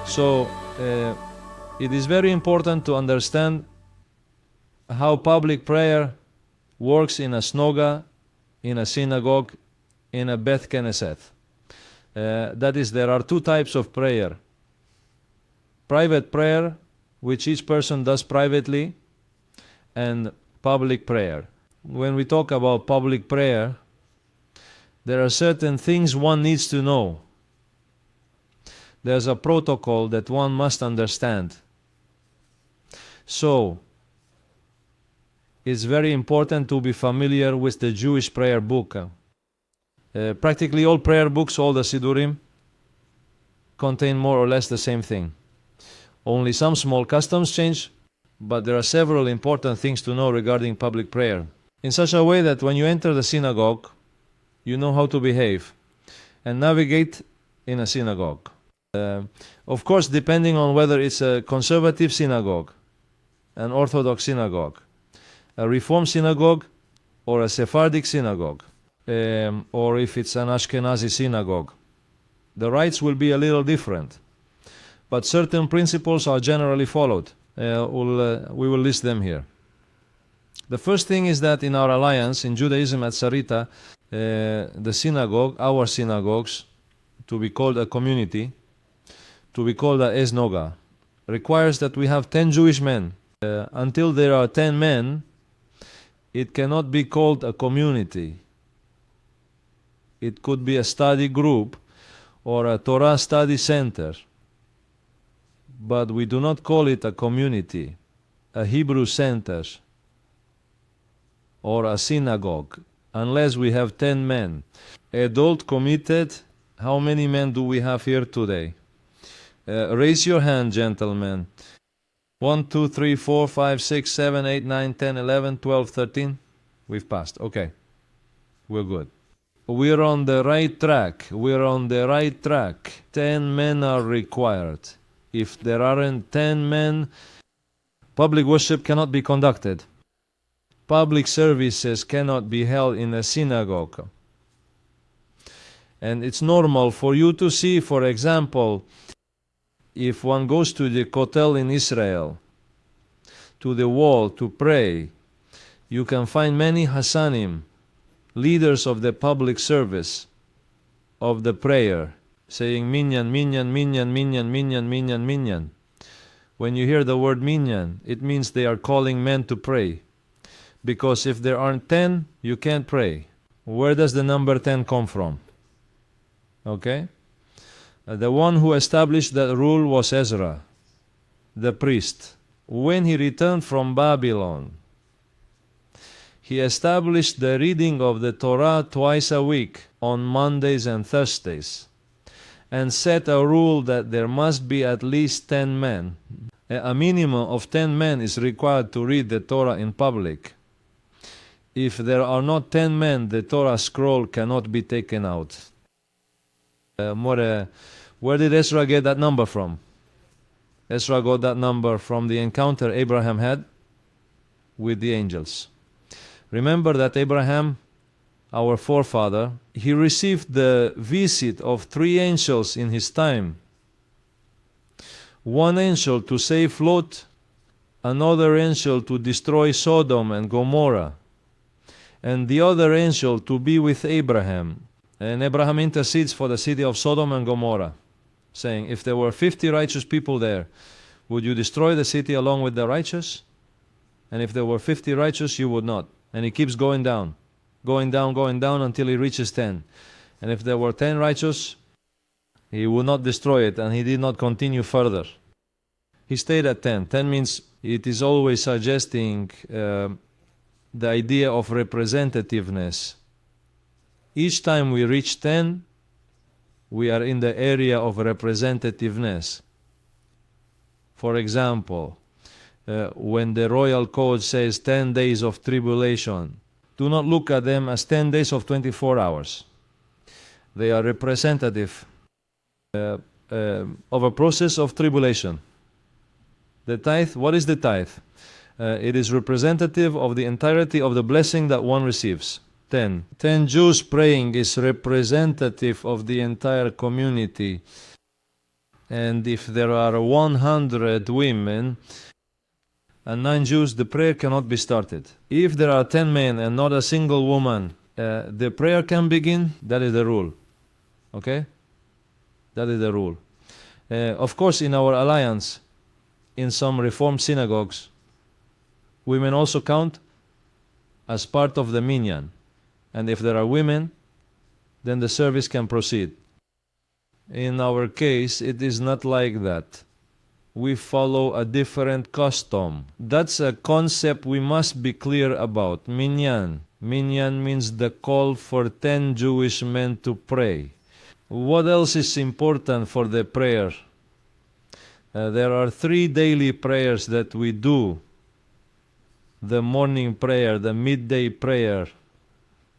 So it is very important to understand how public prayer works in a synagogue, in a synagogue, in a Beth Knesset. That is, there are two types of prayer. Private prayer, which each person does privately, and public prayer. When we talk about public prayer, there are certain things one needs to know. There's a protocol that one must understand. So, it's very important to be familiar with the Jewish prayer book. Practically all prayer books, all the Sidurim, contain more or less the same thing. Only some small customs change, but there are several important things to know regarding public prayer. In such a way that when you enter the synagogue, you know how to behave and navigate in a synagogue. Of course, depending on whether it's a conservative synagogue, an Orthodox synagogue, a Reform synagogue, or a Sephardic synagogue, or if it's an Ashkenazi synagogue, the rites will be a little different. But certain principles are generally followed. We will list them here. The first thing is that in our alliance, in Judaism at Sarita, the synagogue, our synagogues, to be called a community, to be called a esnoga, requires that we have 10 Jewish men. Until there are 10 men, it cannot be called a community. It could be a study group or a Torah study center, but we do not call it a community, a Hebrew center, or a synagogue, unless we have 10 men. Adult committed, how many men do we have here today? Raise your hand, gentlemen. 1, 2, 3, 4, 5, 6, 7, 8, 9, 10, 11, 12, 13. We've passed. Okay. We're good. We're on the right track. We're on the right track. 10 men are required. If there aren't 10 men, public worship cannot be conducted. Public services cannot be held in a synagogue. And it's normal for you to see, for example, if one goes to the kotel in Israel, to the wall to pray, you can find many Hassanim, leaders of the public service, of the prayer, saying Minyan, Minyan, Minyan, Minyan, Minyan, Minyan, Minyan. When you hear the word Minyan, it means they are calling men to pray. Because if there aren't 10, you can't pray. Where does the number 10 come from? Okay? The one who established that rule was Ezra, the priest. When he returned from Babylon, he established the reading of the Torah twice a week, on Mondays and Thursdays, and set a rule that there must be at least 10 men. A minimum of 10 men is required to read the Torah in public. If there are not 10 men, the Torah scroll cannot be taken out. Where did Ezra get that number from? Ezra got that number from the encounter Abraham had with the angels. Remember that Abraham, our forefather, he received the visit of 3 angels in his time. One angel to save Lot, another angel to destroy Sodom and Gomorrah, and the other angel to be with Abraham. And Abraham intercedes for the city of Sodom and Gomorrah, saying, if there were 50 righteous people there, would you destroy the city along with the righteous? And if there were 50 righteous, you would not. And he keeps going down until he reaches 10. And if there were 10 righteous, he would not destroy it, and he did not continue further. He stayed at 10. 10 means it is always suggesting the idea of representativeness. Each time we reach 10, we are in the area of representativeness. For example, when the royal code says 10 days of tribulation, do not look at them as 10 days of 24 hours. They are representative of a process of tribulation. The tithe, what is the tithe? It is representative of the entirety of the blessing that one receives. 10 Jews praying is representative of the entire community. and if there are 100 women and 9 Jews, the prayer cannot be started. If there are 10 men and not a single woman, the prayer can begin. That is the rule. Okay? That is the rule. Of course, in our alliance, in some Reformed synagogues, women also count as part of the Minyan. And if there are women, then the service can proceed. In our case, it is not like that. We follow a different custom. That's a concept we must be clear about. Minyan. Minyan means the call for 10 Jewish men to pray. What else is important for the prayer? There are 3 daily prayers that we do. The morning prayer, the midday prayer,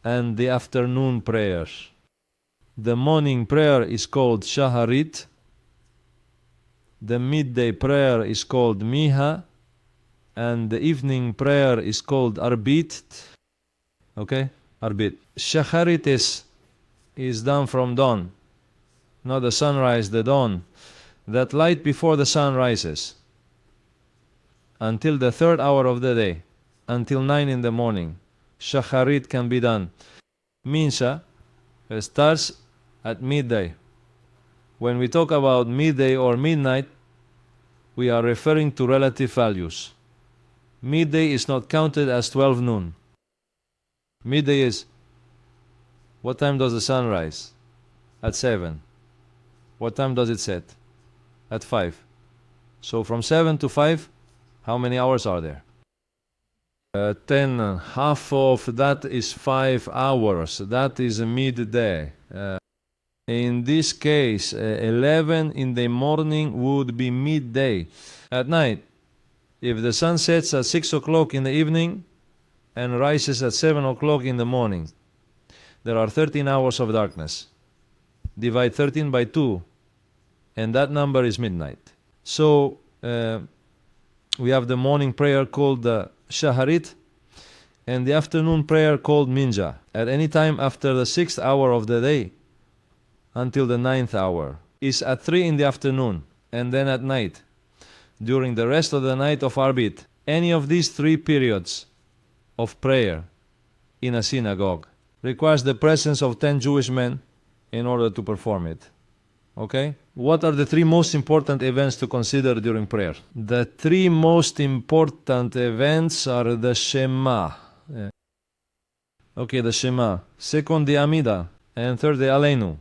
and the afternoon prayer. The morning prayer is called Shaharit. The midday prayer is called Miha. And the evening prayer is called Arbit. Okay? Arbit. Shaharit is done from dawn. Not the sunrise, the dawn. That light before the sun rises. Until the 3rd hour of the day. Until 9 in the morning. Shacharit can be done. Minsha starts at midday. When we talk about midday or midnight, we are referring to relative values. Midday is not counted as 12 noon. Midday is, what time does the sun rise? At 7. What time does it set? At 5. So from 7 to 5, how many hours are there? 10, half of that is 5 hours. That is midday. In this case, 11 in the morning would be midday. At night, if the sun sets at 6 o'clock in the evening and rises at 7 o'clock in the morning, there are 13 hours of darkness. Divide 13 by 2, and that number is midnight. So, we have the morning prayer called the Shaharit, and the afternoon prayer called Minja. At any time after the 6th hour of the day until the 9th hour is at 3 in the afternoon, and then at night, during the rest of the night of Arbit. Any of these 3 periods of prayer in a synagogue requires the presence of 10 Jewish men in order to perform it. Okay? What are the 3 most important events to consider during prayer? The 3 most important events are the Shema. Okay, the Shema. Second, the Amida. And third, the Aleinu.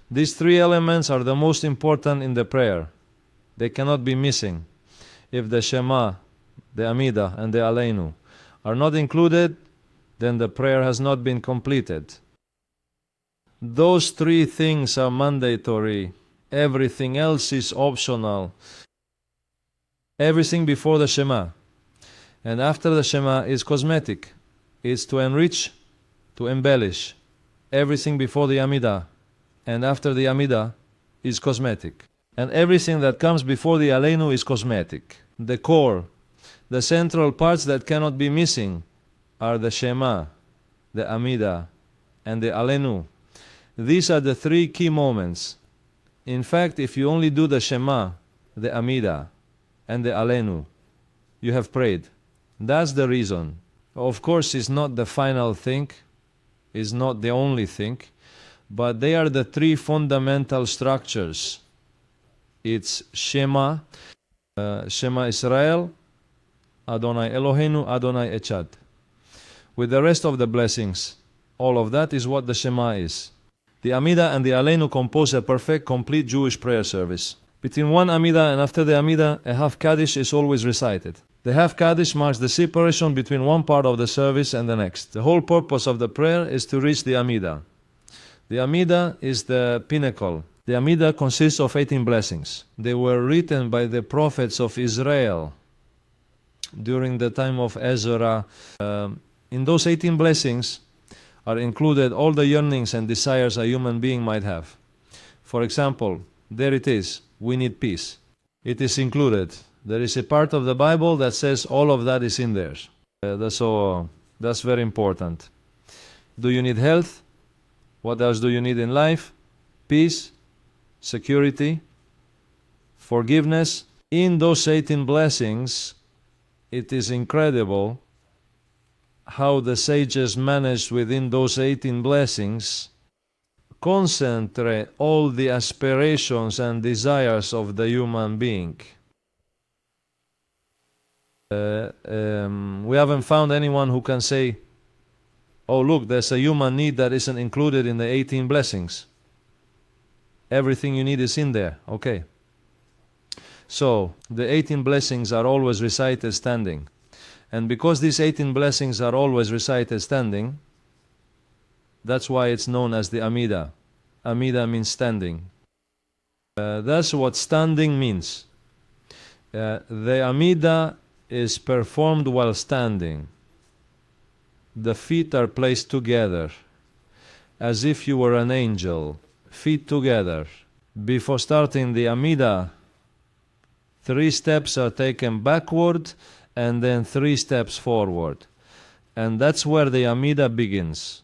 These 3 elements are the most important in the prayer. They cannot be missing. If the Shema, the Amida, and the Aleinu are not included, then the prayer has not been completed. Those 3 things are mandatory. Everything else is optional. Everything before the Shema and after the Shema is cosmetic. It's to enrich, to embellish. Everything before the Amida and after the Amida is cosmetic. And everything that comes before the Aleinu is cosmetic. The core, the central parts that cannot be missing are the Shema, the Amida, and the Aleinu. These are the 3 key moments. In fact, if you only do the Shema, the Amida, and the Aleinu, you have prayed. That's the reason. Of course, it's not the final thing, it's not the only thing, but they are the 3 fundamental structures. It's Shema, Shema Israel, Adonai Eloheinu, Adonai Echad. With the rest of the blessings, all of that is what the Shema is. The Amida and the Aleinu compose a perfect, complete Jewish prayer service. Between one Amida and after the Amida, a half Kaddish is always recited. The half Kaddish marks the separation between one part of the service and the next. The whole purpose of the prayer is to reach the Amida. The Amida is the pinnacle. The Amida consists of 18 blessings. They were written by the prophets of Israel during the time of Ezra. In those 18 blessings are included all the yearnings and desires a human being might have. For example, there it is, we need peace. It is included. There is a part of the Bible that says all of that is in there. That's very important. Do you need health? What else do you need in life? Peace, security, forgiveness. In those 18 blessings, it is incredible how the sages managed within those 18 blessings concentrate all the aspirations and desires of the human being. We haven't found anyone who can say, oh look, there's a human need that isn't included in the 18 blessings. Everything you need is in there. Okay. So, the 18 blessings are always recited standing. And because these 18 blessings are always recited standing, that's why it's known as the Amida. Amida means standing. That's what standing means. The Amida is performed while standing. The feet are placed together, as if you were an angel. Feet together. Before starting the Amida, 3 steps are taken backward and then 3 steps forward. And that's where the Amida begins.